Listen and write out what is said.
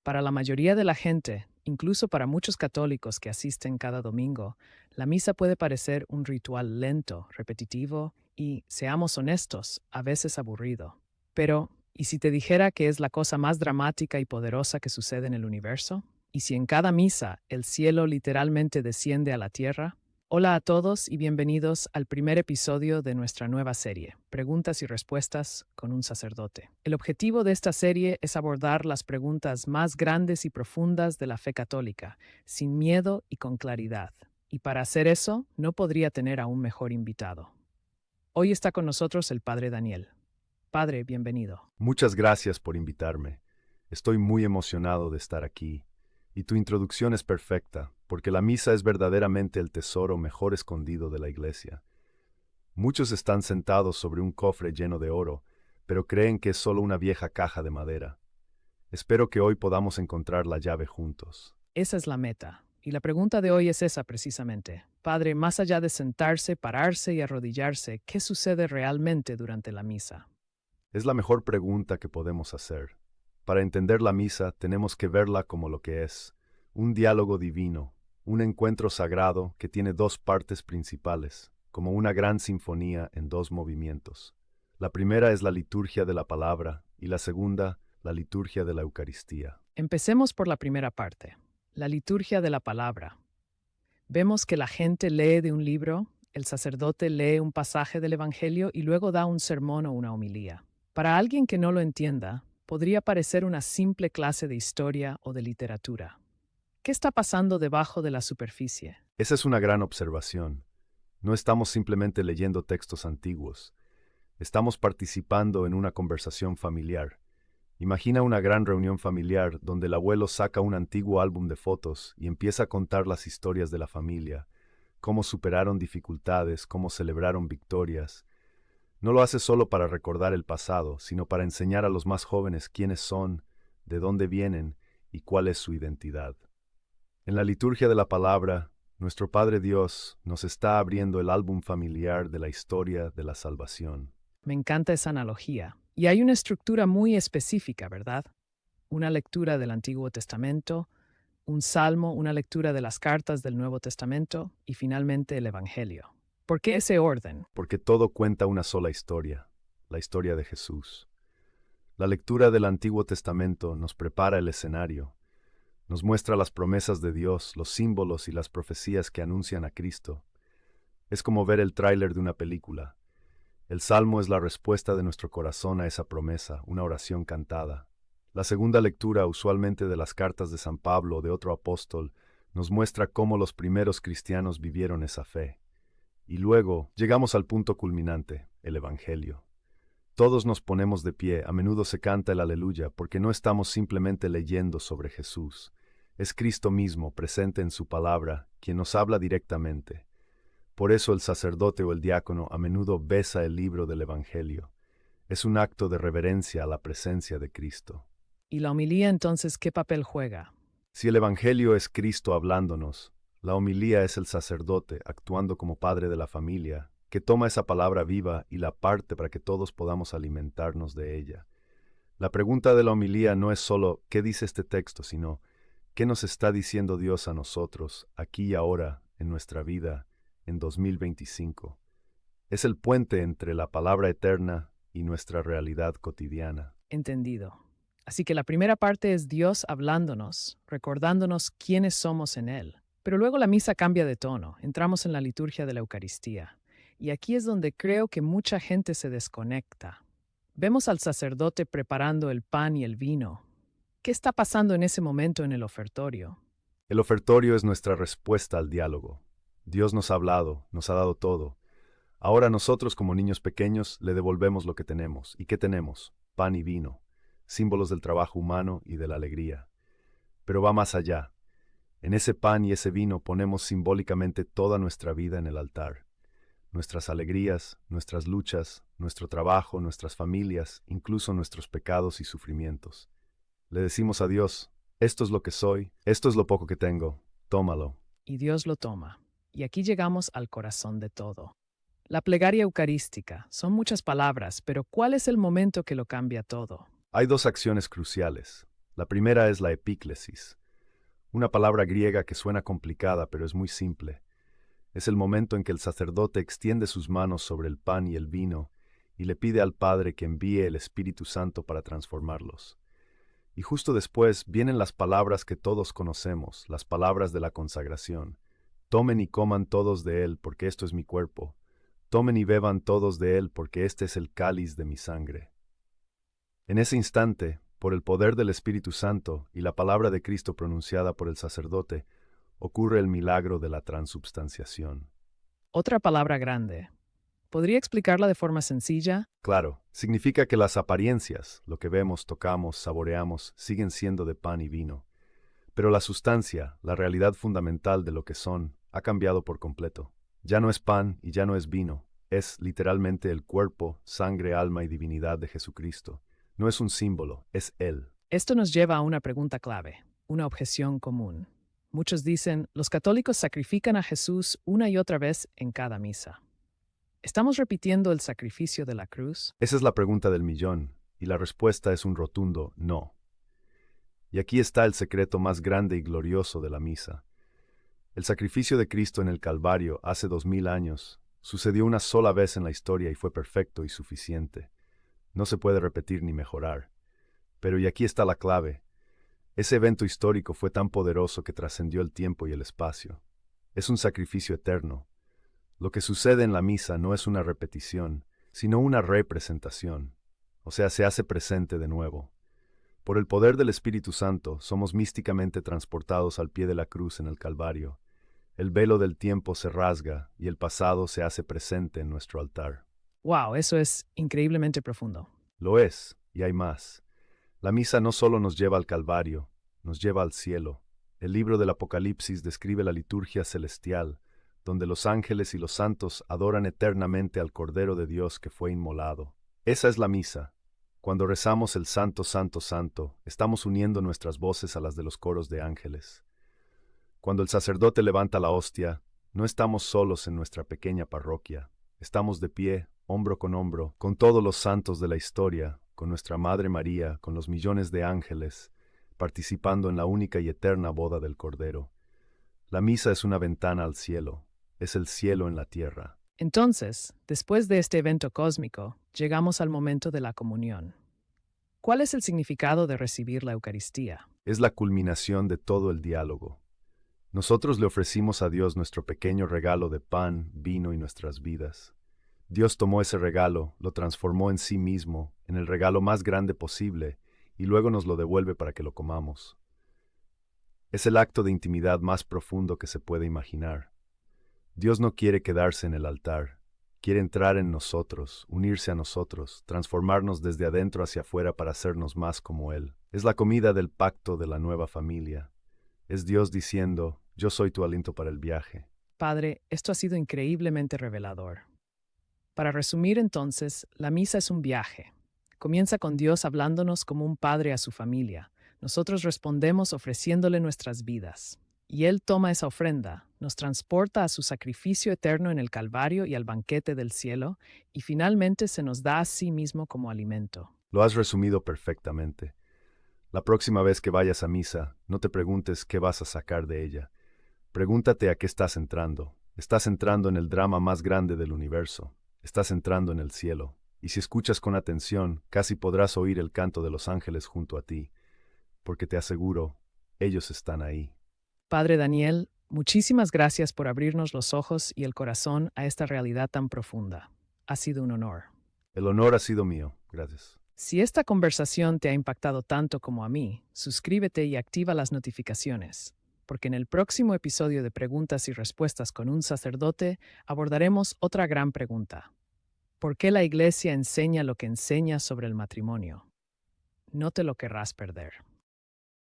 Para la mayoría de la gente, incluso para muchos católicos que asisten cada domingo, la misa puede parecer un ritual lento, repetitivo y, seamos honestos, a veces aburrido. Pero, ¿y si te dijera que es la cosa más dramática y poderosa que sucede en el universo? ¿Y si en cada misa el cielo literalmente desciende a la tierra? Hola a todos y bienvenidos al primer episodio de nuestra nueva serie, Preguntas y Respuestas con un sacerdote. El objetivo de esta serie es abordar las preguntas más grandes y profundas de la fe católica, sin miedo y con claridad. Y para hacer eso, no podría tener a un mejor invitado. Hoy está con nosotros el Padre Daniel. Padre, bienvenido. Muchas gracias por invitarme. Estoy muy emocionado de estar aquí. Y tu introducción es perfecta, porque la misa es verdaderamente el tesoro mejor escondido de la Iglesia. Muchos están sentados sobre un cofre lleno de oro, pero creen que es solo una vieja caja de madera. Espero que hoy podamos encontrar la llave juntos. Esa es la meta. Y la pregunta de hoy es esa precisamente. Padre, más allá de sentarse, pararse y arrodillarse, ¿qué sucede realmente durante la misa? Es la mejor pregunta que podemos hacer. Para entender la misa tenemos que verla como lo que es, un diálogo divino, un encuentro sagrado que tiene dos partes principales, como una gran sinfonía en dos movimientos. La primera es la liturgia de la palabra y la segunda, la liturgia de la Eucaristía. Empecemos por la primera parte, la liturgia de la palabra. Vemos que la gente lee de un libro, el sacerdote lee un pasaje del Evangelio y luego da un sermón o una homilía. Para alguien que no lo entienda, podría parecer una simple clase de historia o de literatura. ¿Qué está pasando debajo de la superficie? Esa es una gran observación. No estamos simplemente leyendo textos antiguos, estamos participando en una conversación familiar. Imagina una gran reunión familiar donde el abuelo saca un antiguo álbum de fotos y empieza a contar las historias de la familia, cómo superaron dificultades, cómo celebraron victorias. No lo hace solo para recordar el pasado, sino para enseñar a los más jóvenes quiénes son, de dónde vienen y cuál es su identidad. En la liturgia de la palabra, nuestro Padre Dios nos está abriendo el álbum familiar de la historia de la salvación. Me encanta esa analogía. Y hay una estructura muy específica, ¿verdad? Una lectura del Antiguo Testamento, un salmo, una lectura de las cartas del Nuevo Testamento y finalmente el Evangelio. ¿Por qué ese orden? Porque todo cuenta una sola historia, la historia de Jesús. La lectura del Antiguo Testamento nos prepara el escenario, nos muestra las promesas de Dios, los símbolos y las profecías que anuncian a Cristo. Es como ver el tráiler de una película. El Salmo es la respuesta de nuestro corazón a esa promesa, una oración cantada. La segunda lectura, usualmente de las cartas de San Pablo o de otro apóstol, nos muestra cómo los primeros cristianos vivieron esa fe. Y luego llegamos al punto culminante, el Evangelio. Todos nos ponemos de pie, a menudo se canta el aleluya, porque no estamos simplemente leyendo sobre Jesús. Es Cristo mismo, presente en su palabra, quien nos habla directamente. Por eso el sacerdote o el diácono a menudo besa el libro del Evangelio. Es un acto de reverencia a la presencia de Cristo. ¿Y la homilía entonces qué papel juega? Si el Evangelio es Cristo hablándonos, la homilía es el sacerdote actuando como padre de la familia, que toma esa palabra viva y la parte para que todos podamos alimentarnos de ella. La pregunta de la homilía no es solo ¿qué dice este texto?, sino ¿qué nos está diciendo Dios a nosotros, aquí y ahora, en nuestra vida, en 2025? Es el puente entre la palabra eterna y nuestra realidad cotidiana. Entendido. Así que la primera parte es Dios hablándonos, recordándonos quiénes somos en Él. Pero luego la misa cambia de tono, entramos en la liturgia de la Eucaristía. Y aquí es donde creo que mucha gente se desconecta. Vemos al sacerdote preparando el pan y el vino. ¿Qué está pasando en ese momento en el ofertorio? El ofertorio es nuestra respuesta al diálogo. Dios nos ha hablado, nos ha dado todo. Ahora nosotros como niños pequeños le devolvemos lo que tenemos. ¿Y qué tenemos? Pan y vino, símbolos del trabajo humano y de la alegría. Pero va más allá. En ese pan y ese vino ponemos simbólicamente toda nuestra vida en el altar. Nuestras alegrías, nuestras luchas, nuestro trabajo, nuestras familias, incluso nuestros pecados y sufrimientos. Le decimos a Dios, esto es lo que soy, esto es lo poco que tengo, tómalo. Y Dios lo toma. Y aquí llegamos al corazón de todo. La plegaria eucarística. Son muchas palabras, pero ¿cuál es el momento que lo cambia todo? Hay dos acciones cruciales. La primera es la epíclesis, una palabra griega que suena complicada pero es muy simple. Es el momento en que el sacerdote extiende sus manos sobre el pan y el vino y le pide al Padre que envíe el Espíritu Santo para transformarlos. Y justo después vienen las palabras que todos conocemos, las palabras de la consagración. Tomen y coman todos de él, porque esto es mi cuerpo. Tomen y beban todos de él, porque este es el cáliz de mi sangre. En ese instante, por el poder del Espíritu Santo y la palabra de Cristo pronunciada por el sacerdote, ocurre el milagro de la transubstanciación. Otra palabra grande. ¿Podría explicarla de forma sencilla? Claro, significa que las apariencias, lo que vemos, tocamos, saboreamos, siguen siendo de pan y vino. Pero la sustancia, la realidad fundamental de lo que son, ha cambiado por completo. Ya no es pan y ya no es vino, es literalmente el cuerpo, sangre, alma y divinidad de Jesucristo. No es un símbolo, es Él. Esto nos lleva a una pregunta clave, una objeción común. Muchos dicen, los católicos sacrifican a Jesús una y otra vez en cada misa. ¿Estamos repitiendo el sacrificio de la cruz? Esa es la pregunta del millón, y la respuesta es un rotundo no. Y aquí está el secreto más grande y glorioso de la misa. El sacrificio de Cristo en el Calvario hace 2000 años sucedió una sola vez en la historia y fue perfecto y suficiente. No se puede repetir ni mejorar. Pero y aquí está la clave. Ese evento histórico fue tan poderoso que trascendió el tiempo y el espacio. Es un sacrificio eterno. Lo que sucede en la misa no es una repetición, sino una representación. O sea, se hace presente de nuevo. Por el poder del Espíritu Santo, somos místicamente transportados al pie de la cruz en el Calvario. El velo del tiempo se rasga y el pasado se hace presente en nuestro altar. ¡Wow! Eso es increíblemente profundo. Lo es, y hay más. La misa no solo nos lleva al Calvario, nos lleva al cielo. El libro del Apocalipsis describe la liturgia celestial, donde los ángeles y los santos adoran eternamente al Cordero de Dios que fue inmolado. Esa es la misa. Cuando rezamos el Santo, Santo, Santo, estamos uniendo nuestras voces a las de los coros de ángeles. Cuando el sacerdote levanta la hostia, no estamos solos en nuestra pequeña parroquia. Estamos de pie, hombro con hombro, con todos los santos de la historia, con nuestra Madre María, con los millones de ángeles, participando en la única y eterna boda del Cordero. La misa es una ventana al cielo, es el cielo en la tierra. Entonces, después de este evento cósmico, llegamos al momento de la comunión. ¿Cuál es el significado de recibir la Eucaristía? Es la culminación de todo el diálogo. Nosotros le ofrecimos a Dios nuestro pequeño regalo de pan, vino y nuestras vidas. Dios tomó ese regalo, lo transformó en sí mismo, en el regalo más grande posible, y luego nos lo devuelve para que lo comamos. Es el acto de intimidad más profundo que se puede imaginar. Dios no quiere quedarse en el altar, quiere entrar en nosotros, unirse a nosotros, transformarnos desde adentro hacia afuera para hacernos más como Él. Es la comida del pacto de la nueva familia. Es Dios diciendo, yo soy tu aliento para el viaje. Padre, esto ha sido increíblemente revelador. Para resumir entonces, la misa es un viaje. Comienza con Dios hablándonos como un padre a su familia. Nosotros respondemos ofreciéndole nuestras vidas. Y Él toma esa ofrenda, nos transporta a su sacrificio eterno en el Calvario y al banquete del cielo, y finalmente se nos da a sí mismo como alimento. Lo has resumido perfectamente. La próxima vez que vayas a misa, no te preguntes qué vas a sacar de ella. Pregúntate a qué estás entrando. Estás entrando en el drama más grande del universo. Estás entrando en el cielo. Y si escuchas con atención, casi podrás oír el canto de los ángeles junto a ti, porque te aseguro, ellos están ahí. Padre Daniel, muchísimas gracias por abrirnos los ojos y el corazón a esta realidad tan profunda. Ha sido un honor. El honor ha sido mío. Gracias. Si esta conversación te ha impactado tanto como a mí, suscríbete y activa las notificaciones, porque en el próximo episodio de Preguntas y Respuestas con un sacerdote abordaremos otra gran pregunta. ¿Por qué la Iglesia enseña lo que enseña sobre el matrimonio? No te lo querrás perder.